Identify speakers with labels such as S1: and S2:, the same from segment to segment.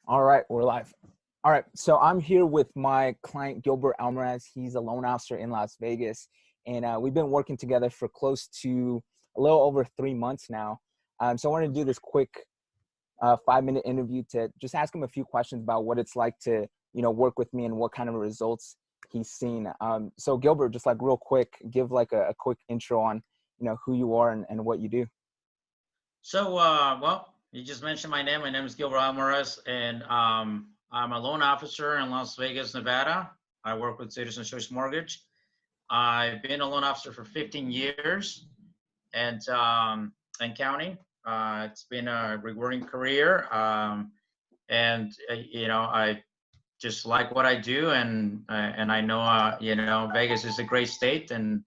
S1: All right, we're live. All right, so I'm here with my client, Gilbert Almaraz. He's a loan officer in Las Vegas, and we've been working together for close to a little over 3 months now. So I wanted to do this quick 5-minute interview to just ask him a few questions about what it's like to, work with me and what kind of results he's seen. So Gilbert, just like real quick, give like a quick intro on, who you are and what you do.
S2: So, well, you just mentioned my name. My name is Gilbert Amaraz, and I'm a loan officer in Las Vegas, Nevada. I work with Citizens Choice Mortgage. I've been a loan officer for 15 years and counting. It's been a rewarding career, I just like what I do, and I know, Vegas is a great state, and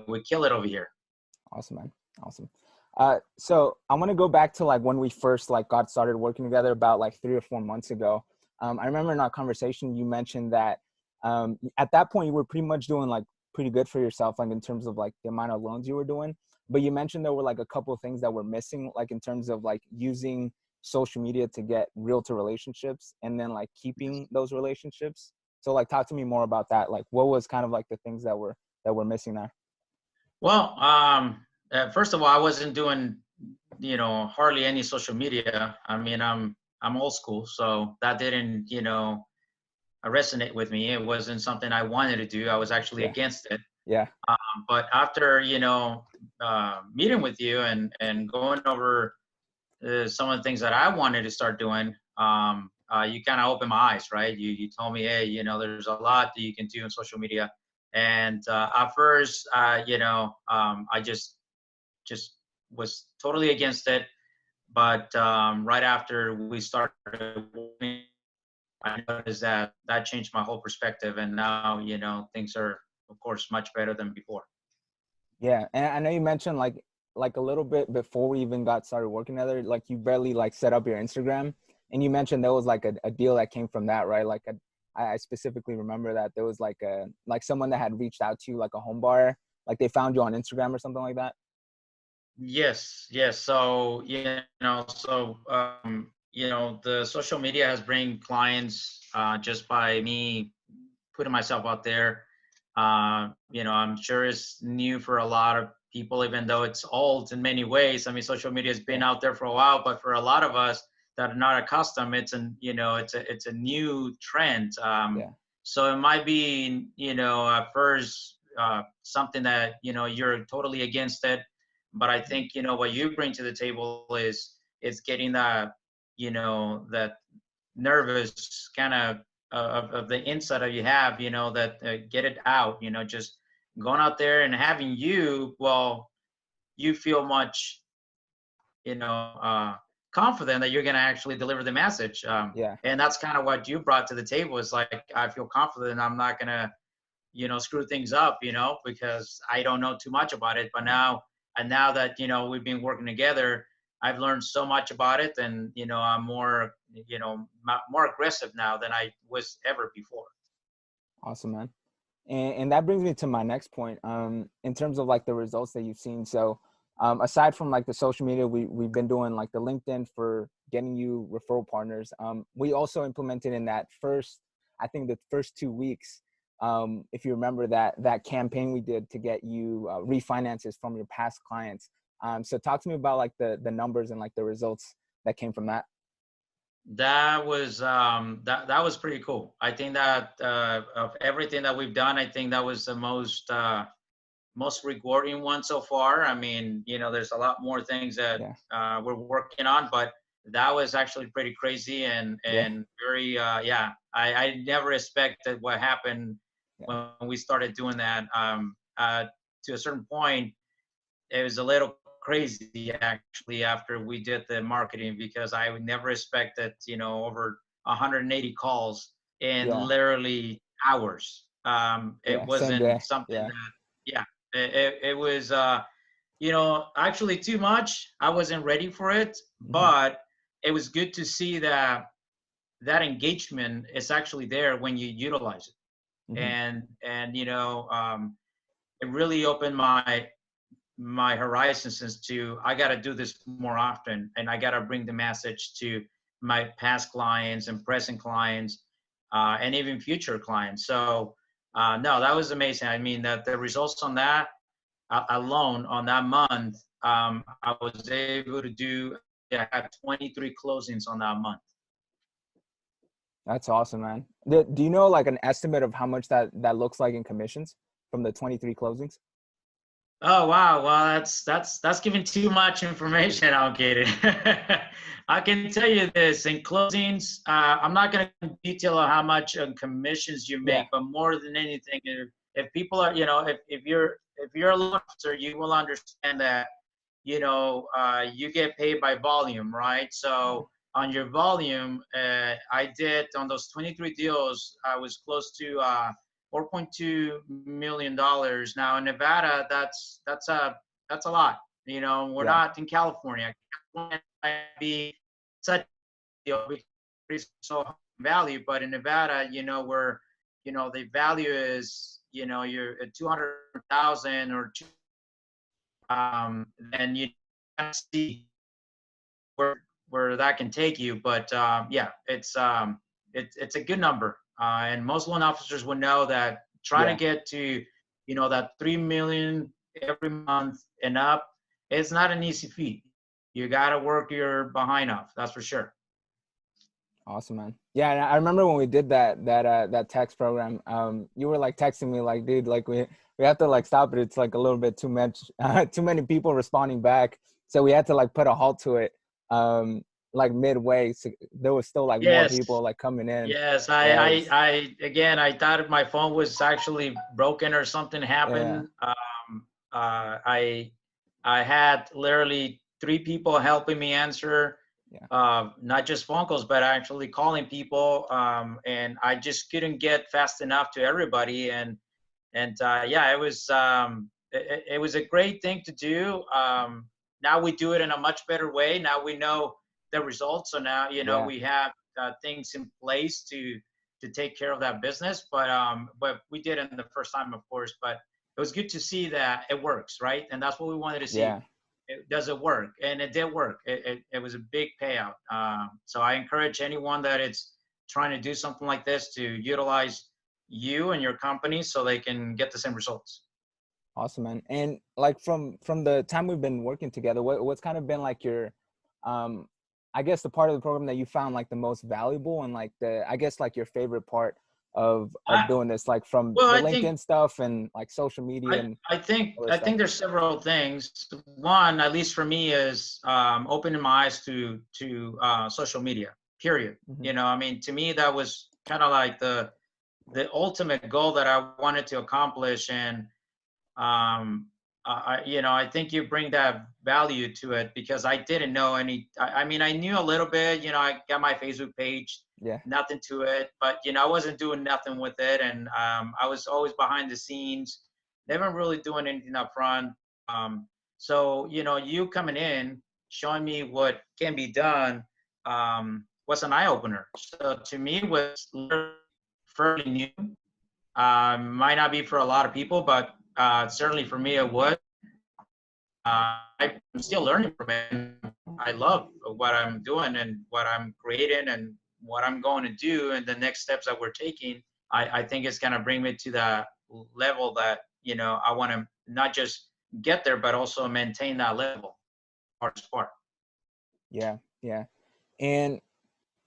S2: we kill it over here.
S1: Awesome, man. Awesome. So I want to go back to like when we first like got started working together about like 3 or 4 months ago. I remember in our conversation, you mentioned that at that point you were pretty much doing like pretty good for yourself, like in terms of like the amount of loans you were doing. But you mentioned there were like a couple of things that were missing, like in terms of like using social media to get realtor relationships and then like keeping those relationships. So like talk to me more about that. Like what was kind of like the things that were missing there?
S2: Well, first of all, I wasn't doing, hardly any social media. I mean, I'm old school, so that didn't, resonate with me. It wasn't something I wanted to do. I was actually
S1: Yeah.
S2: against it.
S1: Yeah.
S2: But after, meeting with you and going over some of the things that I wanted to start doing, you kind of opened my eyes, right? You told me, hey, there's a lot that you can do in social media. And at first, I just was totally against it. But right after we started working, I noticed that changed my whole perspective. And now, things are, of course, much better than before.
S1: Yeah. And I know you mentioned like a little bit before we even got started working together, like you barely like set up your Instagram, and you mentioned there was like a deal that came from that, right? Like I specifically remember that there was like someone that had reached out to you, like a home buyer, like they found you on Instagram or something like that.
S2: Yes, yes. So, the social media has bring clients just by me putting myself out there. I'm sure it's new for a lot of people, even though it's old in many ways. I mean, social media has been
S1: Yeah.
S2: out there for a while, but for a lot of us that are not accustomed, it's a new trend.
S1: Yeah.
S2: So it might be, at first something that, you're totally against it. But I think, what you bring to the table is getting that nervous kind of the inside that you have, that get it out, just going out there and having you feel much, you know, uh, confident that you're going to actually deliver the message.
S1: Yeah.
S2: And that's kind of what you brought to the table is like, I feel confident I'm not going to, screw things up, because I don't know too much about it. But now that, we've been working together, I've learned so much about it, and, I'm more, more aggressive now than I was ever before.
S1: Awesome, man. And that brings me to my next point. In terms of like the results that you've seen. So aside from like the social media, we've been doing like the LinkedIn for getting you referral partners. We also implemented in that I think the first 2 weeks, if you remember that campaign we did to get you refinances from your past clients. So talk to me about like the numbers and like the results that came from that.
S2: That was pretty cool. I think that of everything that we've done, I think that was the most rewarding one so far. I mean, there's a lot more things that
S1: Yeah.
S2: we're working on, but that was actually pretty crazy and
S1: Yeah.
S2: very yeah. I never expected what happened
S1: Yeah.
S2: when we started doing that. To a certain point, it was a little crazy actually after we did the marketing, because I would never expected, over 180 calls in
S1: Yeah.
S2: literally hours. It
S1: Yeah. Same
S2: wasn't
S1: day.
S2: something
S1: Yeah.
S2: that, yeah, it was, actually too much. I wasn't ready for it,
S1: Hmm.
S2: but it was good to see that engagement is actually there when you utilize it.
S1: Hmm.
S2: And it really opened my horizons as to I got to do this more often, and I got to bring the message to my past clients and present clients, and even future clients. So no, that was amazing. I mean, that the results on that alone on that month, I was able to do, yeah, I had 23 closings on that month.
S1: That's awesome, man. Do you know like an estimate of how much that looks like in commissions from the 23 closings?
S2: Oh wow, well that's giving too much information. I'm kidding. I can tell you this in closings. I'm not going to detail on how much commissions you
S1: Yeah.
S2: make, but more than anything, if people are, you know, if you're a loan officer, you will understand that, you know, you get paid by volume, right? So on your volume, I did on those 23 deals, I was close to $4.2 million. Now in Nevada, that's a lot. You know, we're
S1: Yeah.
S2: not in California. California might be such a deal because it's so high value, but in Nevada, you know, where, you know, the value is, you know, you're at 200,000 or two, then you kind of see where that can take you. But yeah, it's a good number, and most loan officers would know that trying to
S1: Yeah.
S2: get to, you know, that 3 million every month and up, it's not an easy feat. You got to work your behind off. That's for sure.
S1: Awesome, man. Yeah, and I remember when we did that text program. You were like texting me like, dude, like we have to like stop it. It's like a little bit too much, too many people responding back. So we had to like put a halt to it. Like midway, so there was still like more
S2: Yes.
S1: people like coming in.
S2: Yes,
S1: Yeah, it was,
S2: again, I thought my phone was actually broken or something
S1: yeah,
S2: happened. I had literally three people helping me answer,
S1: yeah,
S2: not just phone calls, but actually calling people. And I just couldn't get fast enough to everybody. And yeah, it was a great thing to do. Now we do it in a much better way. Now we know the results. So now, you know,
S1: yeah,
S2: we have things in place to take care of that business. But we did it the first time, of course. But it was good to see that it works, right? And that's what we wanted to see.
S1: yeah.
S2: Does it work? And it did work. It was a big payout. So I encourage anyone that it's trying to do something like this to utilize you and your company so they can get the same results.
S1: Awesome, man. And like from the time we've been working together, what's kind of been like your, um, I guess the part of the program that you found like the most valuable and like I guess like your favorite part of
S2: I,
S1: doing this, like from
S2: well,
S1: the
S2: I think
S1: LinkedIn stuff and like social media
S2: I,
S1: and
S2: I think
S1: other
S2: I
S1: stuff.
S2: think there's several things. One, at least for me, is opening my eyes to social media. Period.
S1: Hmm.
S2: You know, I mean, to me, that was kind of like the ultimate goal that I wanted to accomplish. And you know, I think you bring that value to it because I didn't know any. I mean, I knew a little bit. You know, I got my Facebook page,
S1: Yeah,
S2: nothing to it, but you know, I wasn't doing nothing with it, and I was always behind the scenes, never really doing anything up front. So you know, you coming in, showing me what can be done, was an eye opener. So to me, it was fairly new. Might not be for a lot of people, but certainly for me, it would. I'm still learning from it. I love what I'm doing and what I'm creating and what I'm going to do and the next steps that we're taking. I think it's going to bring me to the level that, you know, I want to not just get there, but also maintain that level. Hardest part.
S1: yeah, yeah. And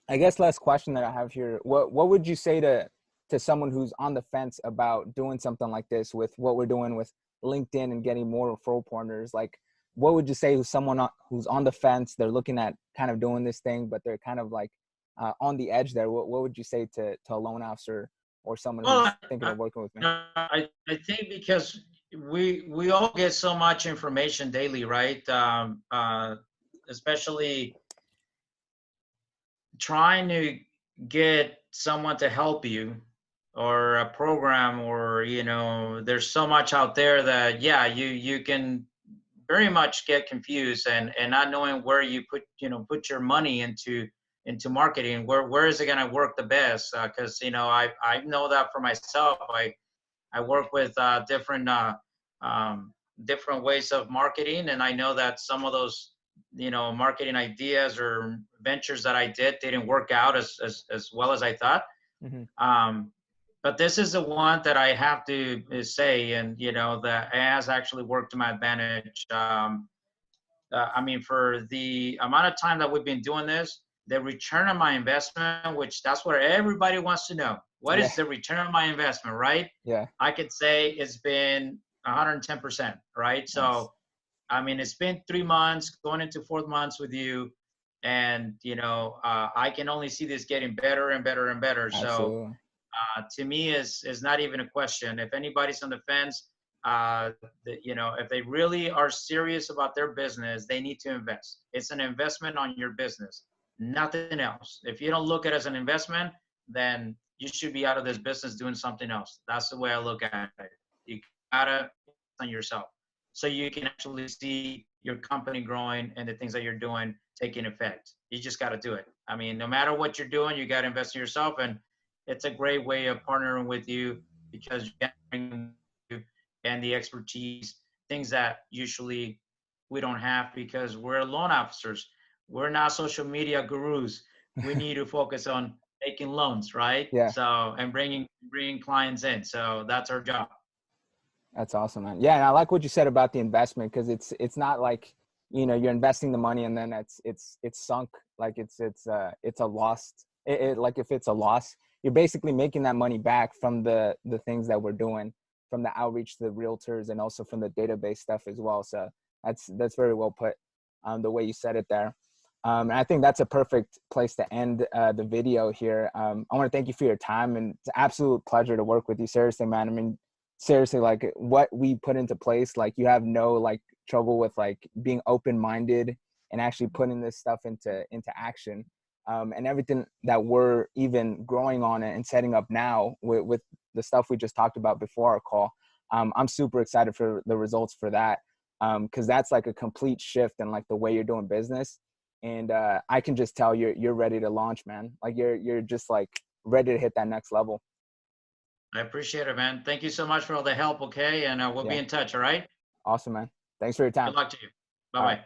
S1: I guess last question that I have here, what would you say to someone who's on the fence about doing something like this with what we're doing with LinkedIn and getting more referral partners? Like, what would you say to someone who's on the fence, they're looking at kind of doing this thing, but they're kind of like on the edge there? What would you say to a loan officer or someone
S2: Well,
S1: who's thinking of working with me?
S2: I think because we all get so much information daily, right? Especially trying to get someone to help you or a program, or you know, there's so much out there that yeah, you can very much get confused and not knowing where you put your money into marketing. Where is it going to work the best? Because you know, I know that for myself. I work with um, different ways of marketing, and I know that some of those marketing ideas or ventures that I didn't work out as well as I thought. But this is the one that I have to say, and that has actually worked to my advantage. I mean, for the amount of time that we've been doing this, the return on my investment, which that's what everybody wants to know. What
S1: Yeah.
S2: is the return on my investment, right?
S1: Yeah.
S2: I could say it's been 110%, right?
S1: Nice.
S2: So, I mean, it's been 3 months, going into 4th months with you, and I can only see this getting better and better and better. So,
S1: Absolutely.
S2: to me, is not even a question. If anybody's on the fence, if they really are serious about their business, they need to invest. It's an investment on your business, nothing else. If you don't look at it as an investment, then you should be out of this business doing something else. That's the way I look at it. You gotta invest on yourself so you can actually see your company growing and the things that you're doing taking effect. You just got to do it. I mean, no matter what you're doing, you got to invest in yourself, and it's a great way of partnering with you because you can bring and the expertise, things that usually we don't have because we're loan officers. We're not social media gurus. We need to focus on making loans, right?
S1: Yeah.
S2: So, and bringing clients in. So that's our job.
S1: That's awesome, man. Yeah, and I like what you said about the investment, because it's not like you're investing the money and then it's sunk, like it's a loss. Like if it's a loss, you're basically making that money back from the things that we're doing, from the outreach to the realtors, and also from the database stuff as well. So that's very well put, the way you said it there. And I think that's a perfect place to end the video here. I want to thank you for your time, and it's an absolute pleasure to work with you. Seriously, man. I mean, seriously, like what we put into place, like you have no like trouble with like being open-minded and actually putting this stuff into action, and everything that we're even growing on it and setting up now with the stuff we just talked about before our call. I'm super excited for the results for that, because that's like a complete shift in like the way you're doing business. And I can just tell you're ready to launch, man. Like you're just like ready to hit that next level.
S2: I appreciate it, man. Thank you so much for all the help. Okay. And we'll be in touch. All right.
S1: Awesome, man. Thanks for your time.
S2: Good luck to you. Bye-bye.
S1: All right.